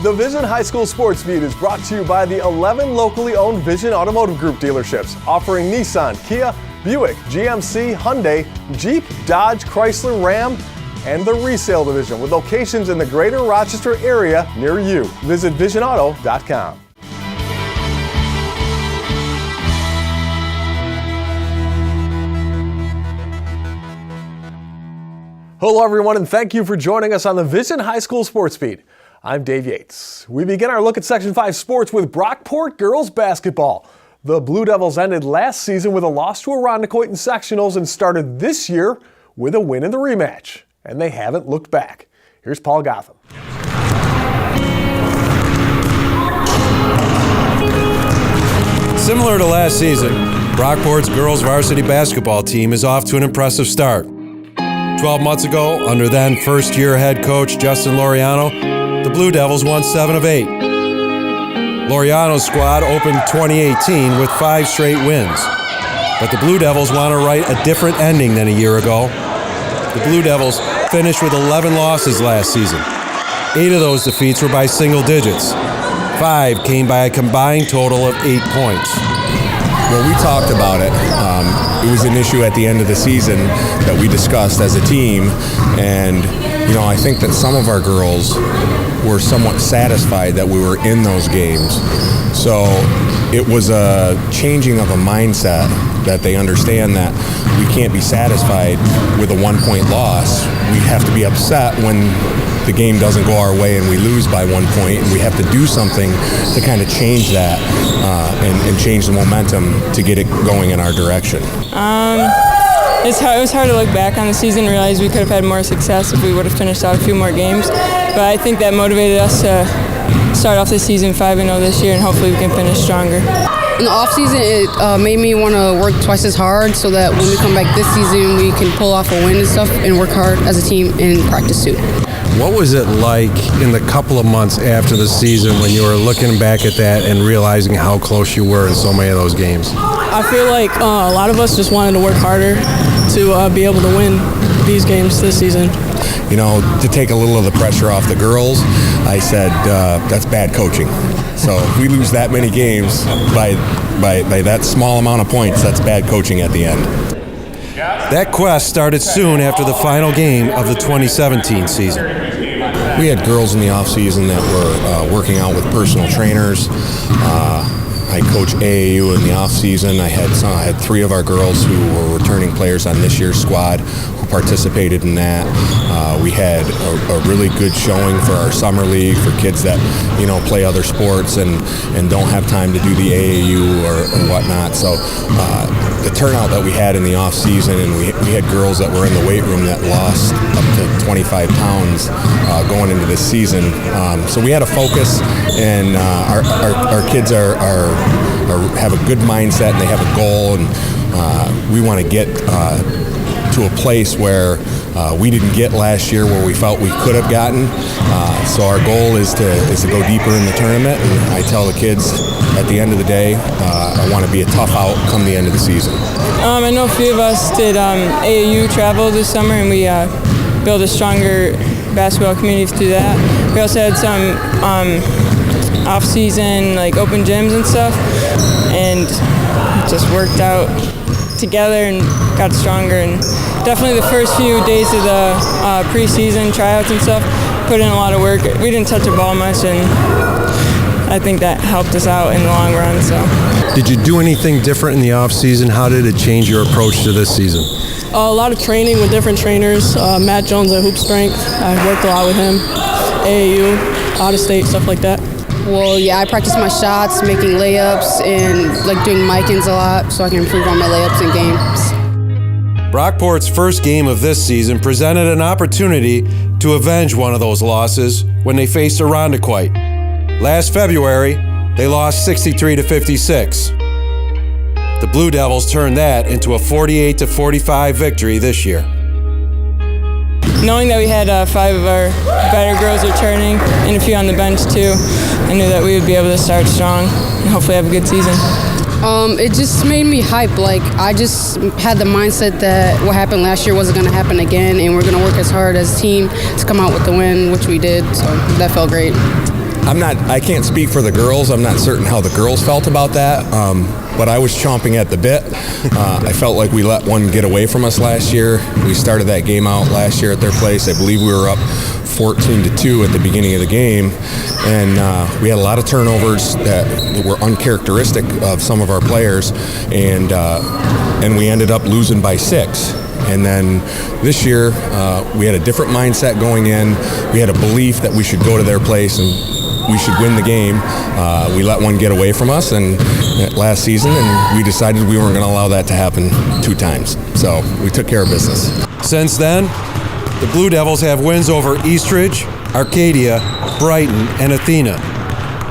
The Vision High School Sports Beat is brought to you by the 11 locally owned Vision Automotive Group dealerships, offering Nissan, Kia, Buick, GMC, Hyundai, Jeep, Dodge, Chrysler, Ram, and the resale division with locations in the greater Rochester area near you. Visit visionauto.com. Hello everyone, and thank you for joining us on the Vision High School Sports Beat. I'm Dave Yates. We begin our look at Section 5 sports with Brockport Girls basketball. The Blue Devils ended last season with a loss to Irondequoit in sectionals and started this year with a win in the rematch. And they haven't looked back. Here's Paul Gotham. Similar to last season, Brockport's girls varsity basketball team is off to an impressive start. 12 months ago, under then first-year head coach Justin Laureano, the Blue Devils won 7 of 8. Laureano's squad opened 2018 with 5 straight wins. But the Blue Devils want to write a different ending than a year ago. The Blue Devils finished with 11 losses last season. 8 of those defeats were by single digits. 5 came by a combined total of 8 points. Well, we talked about it. It was an issue at the end of the season that we discussed as a team. And, I think that some of our girls were somewhat satisfied that we were in those games. So it was a changing of a mindset that they understand that we can't be satisfied with a 1-point loss. We have to be upset when the game doesn't go our way and we lose by 1 point, and we have to do something to kind of change that and change the momentum to get it going in our direction. It was hard to look back on the season and realize we could have had more success if we would have finished out a few more games. But I think that motivated us to start off the season 5-0 this year, and hopefully we can finish stronger. In the off-season, it made me want to work twice as hard so that when we come back this season, we can pull off a win and stuff and work hard as a team and practice too. What was it like in the couple of months after the season when you were looking back at that and realizing how close you were in so many of those games? I feel like a lot of us just wanted to work harder to be able to win these games this season. To take a little of the pressure off the girls, I said, that's bad coaching. So if we lose that many games by that small amount of points, that's bad coaching at the end. That quest started soon after the final game of the 2017 season. We had girls in the off-season that were working out with personal trainers. I coach AAU in the off-season. I had 3 of our girls who were returning players on this year's squad who participated in that. We had a really good showing for our summer league for kids that play other sports and don't have time to do the AAU or whatnot. So the turnout that we had in the off-season, and we had girls that were in the weight room that lost up to 25 pounds going into this season. So we had a focus, and our kids have a good mindset, and they have a goal, and we want to get to a place where we didn't get last year, where we felt we could have gotten. So our goal is to go deeper in the tournament, and I tell the kids at the end of the day, I want to be a tough out come the end of the season. I know a few of us did AAU travel this summer, and we built a stronger basketball community through that. We also had some off-season open gyms and stuff, and it just worked out together and got stronger. And definitely the first few days of the preseason tryouts and stuff, put in a lot of work. We didn't touch a ball much, and I think that helped us out in the long run. So, did you do anything different in the off-season? How did it change your approach to this season? A lot of training with different trainers. Matt Jones at Hoop Strength. I worked a lot with him. AAU, out-of-state, stuff like that. Well, yeah, I practice my shots, making layups, and doing mic-ins a lot so I can improve on my layups in games. Brockport's first game of this season presented an opportunity to avenge one of those losses when they faced Irondequoit. Last February, they lost 63-56. The Blue Devils turned that into a 48-45 victory this year. Knowing that we had 5 of our better girls returning and a few on the bench too, I knew that we would be able to start strong and hopefully have a good season. It just made me hype. I just had the mindset that what happened last year wasn't going to happen again, and we're going to work as hard as a team to come out with the win, which we did, so that felt great. I can't speak for the girls. I'm not certain how the girls felt about that, but I was chomping at the bit. I felt like we let one get away from us last year. We started that game out last year at their place. I believe we were up 14-2 at the beginning of the game, and we had a lot of turnovers that were uncharacteristic of some of our players, and we ended up losing by 6. And then this year, we had a different mindset going in. We had a belief that we should go to their place and we should win the game. We let one get away from us last season, and we decided we weren't going to allow that to happen 2 times. So we took care of business. Since then, the Blue Devils have wins over Eastridge, Arcadia, Brighton, and Athena,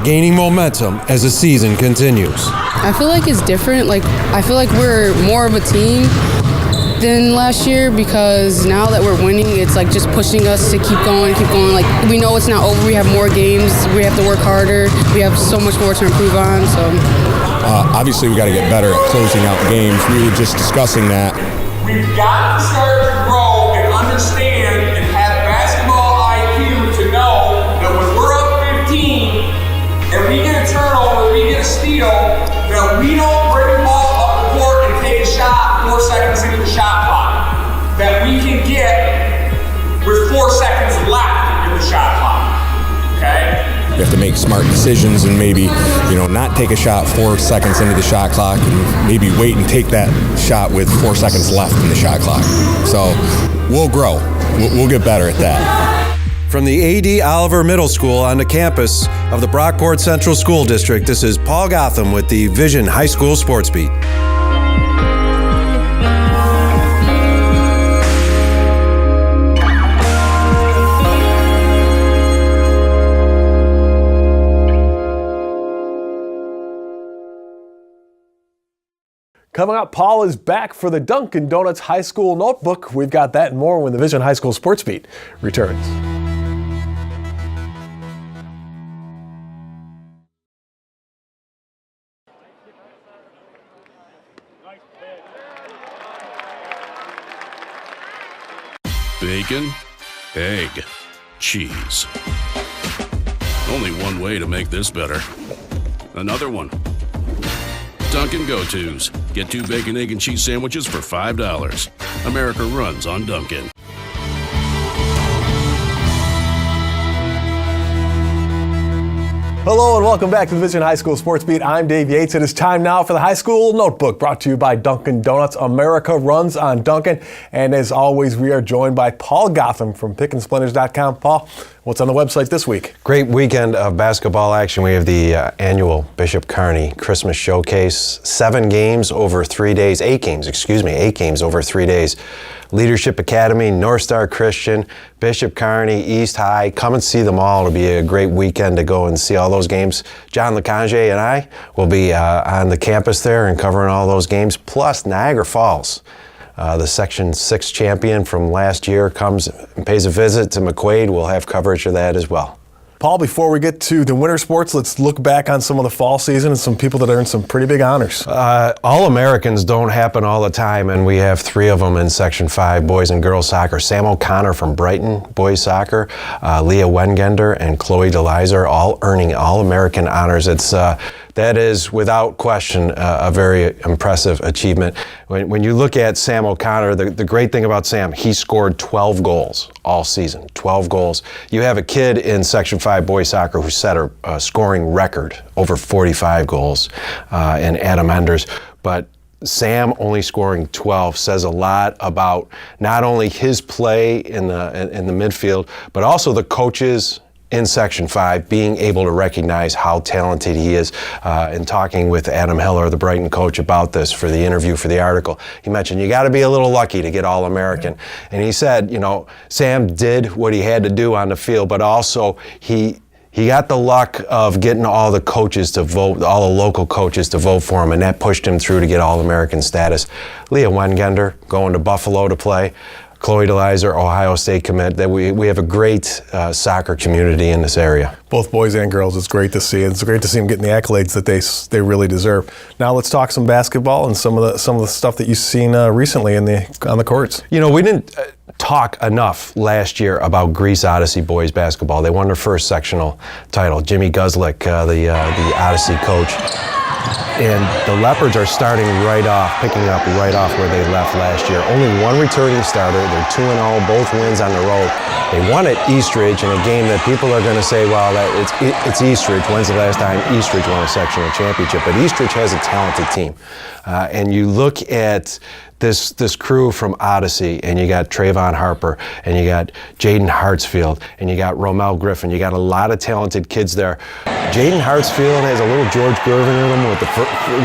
gaining momentum as the season continues. I feel like it's different. I feel like we're more of a team than last year, because now that we're winning, it's like just pushing us to keep going. Like, we know it's not over. We have more games. We have to work harder. We have so much more to improve on. So obviously, we got to get better at closing out games. We were just discussing that. We've got to start to grow and understand and have basketball IQ to know that when we're up 15 and we get a turnover, we get a steal, that we don't bring the ball up the court and take a shot 4 seconds into the shot clock. That we can get with 4 seconds left in the shot clock. Okay? You have to make smart decisions and maybe, not take a shot 4 seconds into the shot clock, and maybe wait and take that shot with 4 seconds left in the shot clock. So we'll grow. We'll get better at that. From the A.D. Oliver Middle School on the campus of the Brockport Central School District, this is Paul Gotham with the Vision High School Sports Beat. Coming up, Paul is back for the Dunkin Donuts High School Notebook. We've got that and more when the Vision High School Sports Beat returns. Bacon, egg, cheese. Only one way to make this better. Another one. Dunkin' Go-Tos. Get 2 bacon, egg, and cheese sandwiches for $5. America runs on Dunkin'. Hello and welcome back to the Vision High School Sports Beat. I'm Dave Yates. It is time now for the High School Notebook, brought to you by Dunkin Donuts. America runs on Dunkin'. And as always, we are joined by Paul Gotham from pickandsplinters.com. Paul, what's on the website this week? Great weekend of basketball action. We have the annual Bishop Kearney Christmas Showcase. 8 games over 3 days. 8 games over 3 days. Leadership Academy, North Star Christian, Bishop Kearney, East High. Come and see them all. It'll be a great weekend to go and see all those games. John Leconge and I will be on the campus there and covering all those games. Plus Niagara Falls, the Section 6 champion from last year, comes and pays a visit to McQuaid. We'll have coverage of that as well. Paul, before we get to the winter sports, let's look back on some of the fall season and some people that earned some pretty big honors. All-Americans don't happen all the time, and we have 3 of them in Section 5, boys and girls soccer. Sam O'Connor from Brighton, boys soccer, Leah Wengender and Chloe DeLizer, all earning All-American honors. That is, without question, a very impressive achievement. When you look at Sam O'Connor, the great thing about Sam, he scored 12 goals all season, 12 goals. You have a kid in Section 5 boys soccer who set a scoring record, over 45 goals, in Adam Enders. But Sam only scoring 12 says a lot about not only his play in the midfield, but also the coaches in Section 5 being able to recognize how talented he is. In talking with Adam Heller, the Brighton coach, about this for the interview for the article, he mentioned you got to be a little lucky to get All-American. And he said, Sam did what he had to do on the field, but also he got the luck of getting all the coaches to vote, all the local coaches to vote for him, and that pushed him through to get All-American status. Leah Wengender going to Buffalo to play. Chloe DeLizer, Ohio State commit. That we have a great soccer community in this area. Both boys and girls, it's great to see. It's great to see them getting the accolades that they really deserve. Now let's talk some basketball and some of the stuff that you've seen recently on the courts. We didn't. talk enough last year about Greece Odyssey boys basketball. They won their first sectional title. Jimmy Guzlik, the Odyssey coach. And the Leopards are starting right off, picking up right off where they left last year. Only one returning starter. They're 2-0, both wins on the road. They won at Eastridge in a game that people are going to say, well, it's Eastridge. When's the last time Eastridge won a sectional championship? But Eastridge has a talented team. And you look at this crew from Odyssey, and you got Trayvon Harper, and you got Jaden Hartsfield, and you got Romel Griffin. You got a lot of talented kids there. Jaden Hartsfield has a little George Gervin in him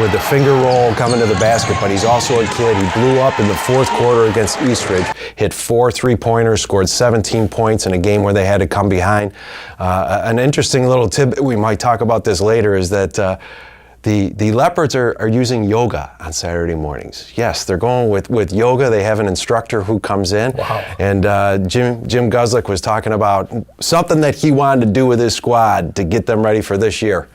with the finger roll coming to the basket, but he's also a kid. He blew up in the fourth quarter against Eastridge, hit 4 3-pointers, scored 17 points in a game where they had to come behind. An interesting little tidbit, we might talk about this later, is that the Leopards are using yoga on Saturday mornings. Yes, they're going with yoga. They have an instructor who comes in. Wow. And Jim Guzlik was talking about something that he wanted to do with his squad to get them ready for this year.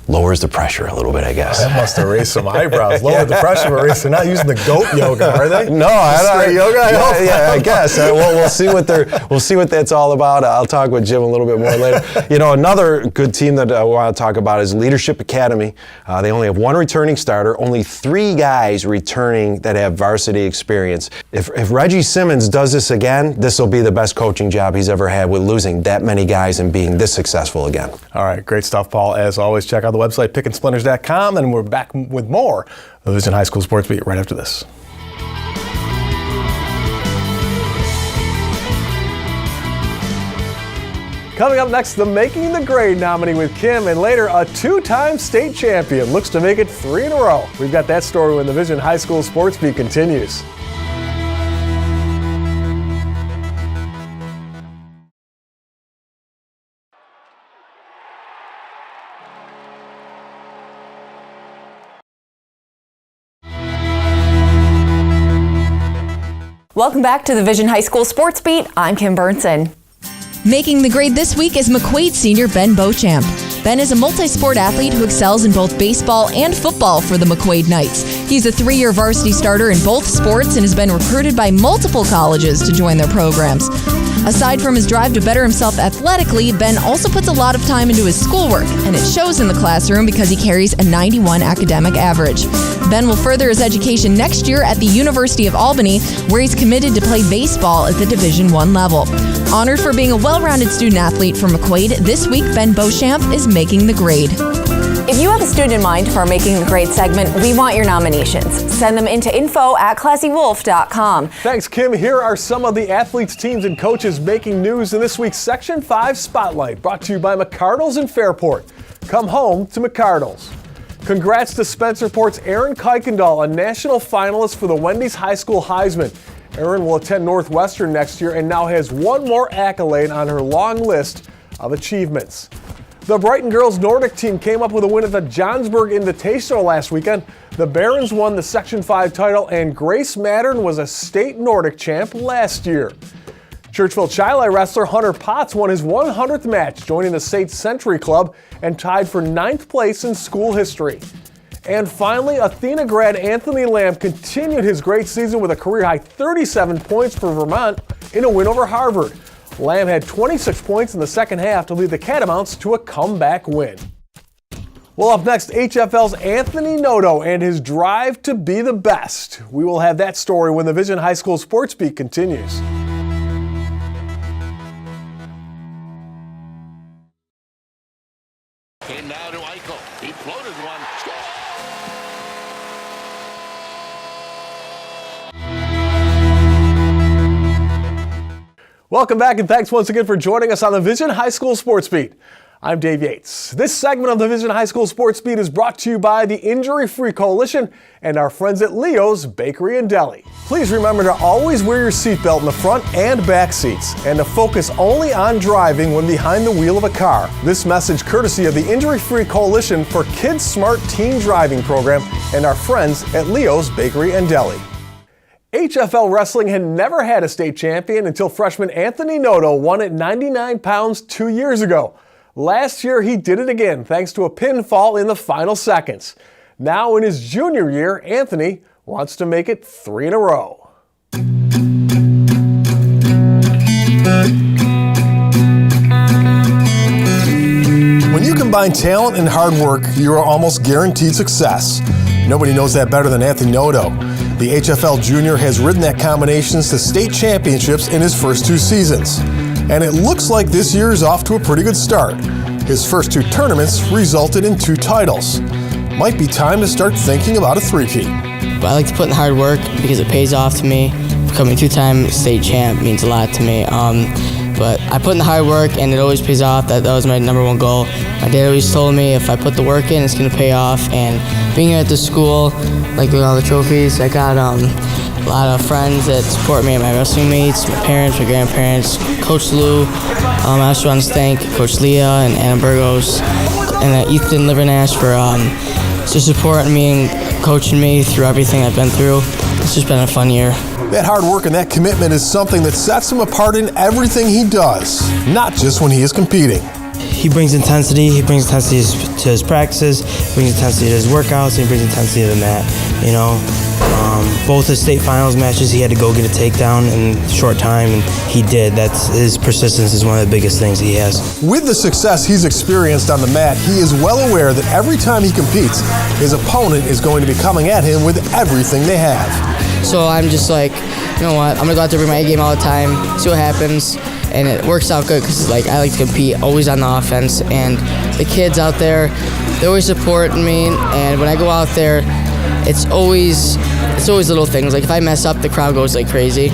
Lowers the pressure a little bit, I guess. That must have raised some eyebrows. Lower the pressure, Maurice. They're not using the goat yoga, are they? No, straight yoga. I guess. We'll see what that's all about. I'll talk with Jim a little bit more later. You know, another good team that I want to talk about is Leadership Academy. They only have one returning starter, only 3 guys returning that have varsity experience. If Reggie Simmons does this again, this will be the best coaching job he's ever had, with losing that many guys and being this successful again. All right, great stuff, Paul. As always, check out the website pickandSplinters.com, and we're back with more of the Vision High School Sports Beat right after this. Coming up next, the Making the Grade nominee with Kim, and later a 2-time state champion looks to make it 3 in a row. We've got that story when the Vision High School Sports Beat continues. Welcome back to the Vision High School Sports Beat. I'm Kim Burnson. Making the grade this week is McQuaid senior Ben Beauchamp. Ben is a multi-sport athlete who excels in both baseball and football for the McQuaid Knights. He's a 3-year varsity starter in both sports and has been recruited by multiple colleges to join their programs. Aside from his drive to better himself athletically, Ben also puts a lot of time into his schoolwork, and it shows in the classroom because he carries a 91 academic average. Ben will further his education next year at the University of Albany, where he's committed to play baseball at the Division I level. Honored for being a well-rounded student-athlete for McQuaid, this week Ben Beauchamp is making the grade. If you have a student in mind for our Making the Grade segment, we want your nominations. Send them into info@classywolf.com. Thanks, Kim. Here are some of the athletes, teams, and coaches making news in this week's Section 5 Spotlight, brought to you by McCardles in Fairport. Come home to McCardles. Congrats to Spencerport's Aaron Kuykendall, a national finalist for the Wendy's High School Heisman. Aaron will attend Northwestern next year and now has one more accolade on her long list of achievements. The Brighton Girls Nordic team came up with a win at the Johnsburg Invitational last weekend. The Barons won the Section 5 title, and Grace Mattern was a state Nordic champ last year. Churchville Chi-Li wrestler Hunter Potts won his 100th match, joining the State Century Club and tied for 9th place in school history. And finally, Athena grad Anthony Lamb continued his great season with a career-high 37 points for Vermont in a win over Harvard. Lamb had 26 points in the second half to lead the Catamounts to a comeback win. Well, up next, HFL's Anthony Noto and his drive to be the best. We will have that story when the Vision High School Sports Beat continues. In now to Eichel. He floated one. Score! Welcome back, and thanks once again for joining us on the Vision High School Sports Beat. I'm Dave Yates. This segment of the Vision High School Sports Beat is brought to you by the Injury Free Coalition and our friends at Leo's Bakery and Deli. Please remember to always wear your seatbelt in the front and back seats and to focus only on driving when behind the wheel of a car. This message courtesy of the Injury Free Coalition for Kids Smart Teen Driving Program and our friends at Leo's Bakery and Deli. HFL Wrestling had never had a state champion until freshman Anthony Noto won at 99 pounds 2 years ago. Last year, he did it again thanks to a pinfall in the final seconds. Now in his junior year, Anthony wants to make it 3 in a row. When you combine talent and hard work, you are almost guaranteed success. Nobody knows that better than Anthony Noto. The HFL junior has ridden that combination to state championships in his first 2 seasons. And it looks like this year is off to a pretty good start. His first 2 tournaments resulted in 2 titles. Might be time to start thinking about a three-peat. I like to put in hard work because it pays off to me. Becoming 2-time state champ means a lot to me. But I put in the hard work and it always pays off. That was my number 1 goal. My dad always told me if I put the work in, it's going to pay off. And being here at the school, like with all the trophies, I got a lot of friends that support me, my wrestling mates, my parents, my grandparents, Coach Lou. I also want to thank Coach Leah and Anna Burgos and Ethan Livernash for just supporting me and coaching me through everything I've been through. It's just been a fun year. That hard work and that commitment is something that sets him apart in everything he does, not just when he is competing. He brings intensity. He brings intensity to his practices, brings intensity to his workouts, and he brings intensity to the mat. You know, both his state finals matches, he had to go get a takedown in a short time, and he did. That's his persistence is one of the biggest things he has. With the success he's experienced on the mat, he is well aware that every time he competes, his opponent is going to be coming at him with everything they have. So I'm just like, you know what, I'm going to go out there and bring my A game all the time, see what happens, and it works out good because I like to compete always on the offense, and the kids out there, they always support me, and when I go out there, it's always little things. Like if I mess up, the crowd goes like crazy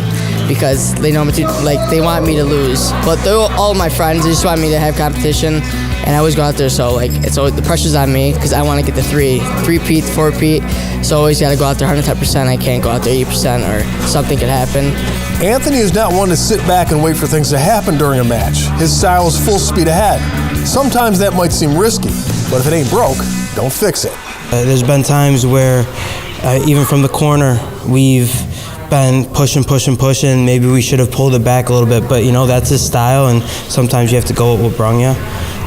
because they know they want me to lose. But they're all my friends. They just want me to have competition, and I always go out there. So it's always, the pressure's on me because I want to get the 3-peat, 4-peat. So I always got to go out there 110%. I can't go out there 80% or something could happen. Anthony is not one to sit back and wait for things to happen during a match. His style is full speed ahead. Sometimes that might seem risky, but if it ain't broke, don't fix it. There's been times where, even from the corner, we've been pushing. Maybe we should have pulled it back a little bit, but you know that's his style, and sometimes you have to go with what brung you.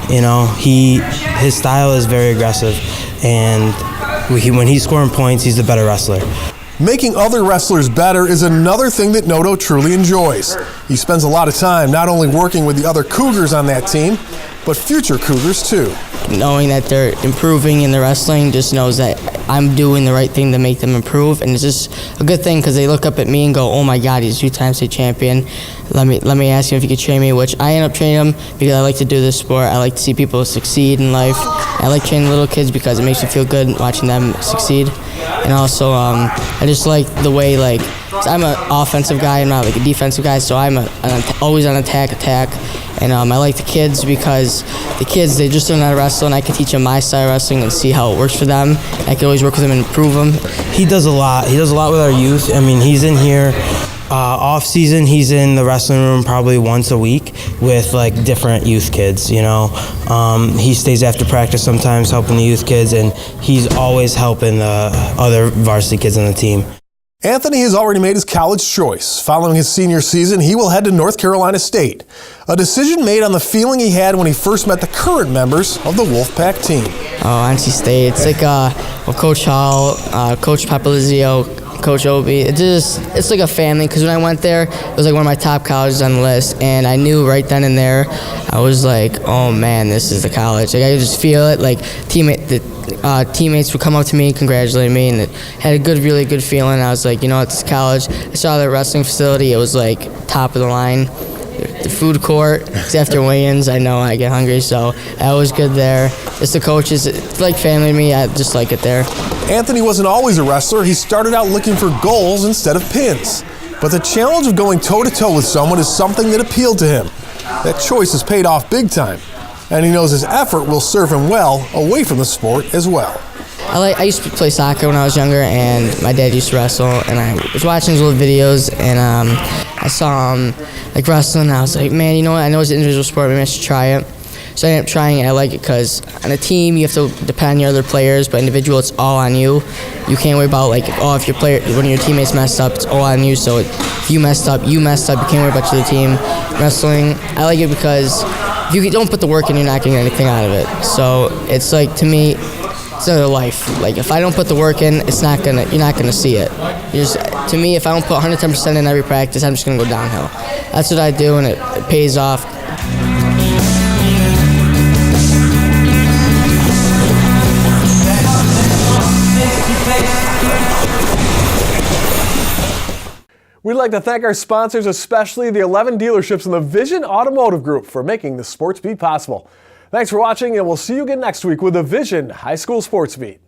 You know, his style is very aggressive, and when he's scoring points, he's the better wrestler. Making other wrestlers better is another thing that Noto truly enjoys. He spends a lot of time not only working with the other Cougars on that team, but future Cougars too. Knowing that they're improving in the wrestling just knows that I'm doing the right thing to make them improve, and it's just a good thing because they look up at me and go, oh my God, he's a 2-time state champion. Let me ask him if he could train me, which I end up training him because I like to do this sport. I like to see people succeed in life. I like training little kids because it makes me feel good watching them succeed. And also, I just like the way, I'm an offensive guy, I'm not like a defensive guy, so I'm always on attack. And I like the kids because the kids, they just learn how to wrestle, and I can teach them my style of wrestling and see how it works for them. I can always work with them and improve them. He does a lot. He does a lot with our youth. I mean, he's in here. Off season, he's in the wrestling room probably once a week with different youth kids, you know. He stays after practice sometimes helping the youth kids, and he's always helping the other varsity kids on the team. Anthony has already made his college choice. Following his senior season, he will head to North Carolina State. A decision made on the feeling he had when he first met the current members of the Wolfpack team. Oh, NC State, it's like Coach Hall, Coach Papalizio, Coach Obi. It's like a family because when I went there, it was like one of my top colleges on the list, and I knew right then and there, I was like, oh man, this is the college. Like I could just feel it. Like teammates would come up to me, congratulate me, and it had a really good feeling. I was like, you know, it's college. I saw the wrestling facility. It was like top of the line. The food court, because after weigh-ins, I know I get hungry, so that was good there. It's the coaches, it's like family to me. I just like it there. Anthony wasn't always a wrestler. He started out looking for goals instead of pins. But the challenge of going toe-to-toe with someone is something that appealed to him. That choice has paid off big time, and he knows his effort will serve him well away from the sport as well. I used to play soccer when I was younger, and my dad used to wrestle, and I was watching his little videos, and I saw him wrestling, and I was like, man, you know what, I know it's an individual sport, maybe I should try it. So I ended up trying it. I like it because on a team, you have to depend on your other players, but individual, it's all on you. You can't worry about, if one of your teammates messed up, it's all on you, so if you messed up, you can't worry about your team. Wrestling, I like it because if you don't put the work in, you're not getting anything out of it. So it's to me, it's their life. Like if I don't put the work in, you're not gonna see it. To me, if I don't put 110% in every practice, I'm just gonna go downhill. That's what I do, and it pays off. We'd like to thank our sponsors, especially the 11 dealerships in the Vision Automotive Group, for making the Sports Beat possible. Thanks for watching, and we'll see you again next week with the Vision High School Sports Beat.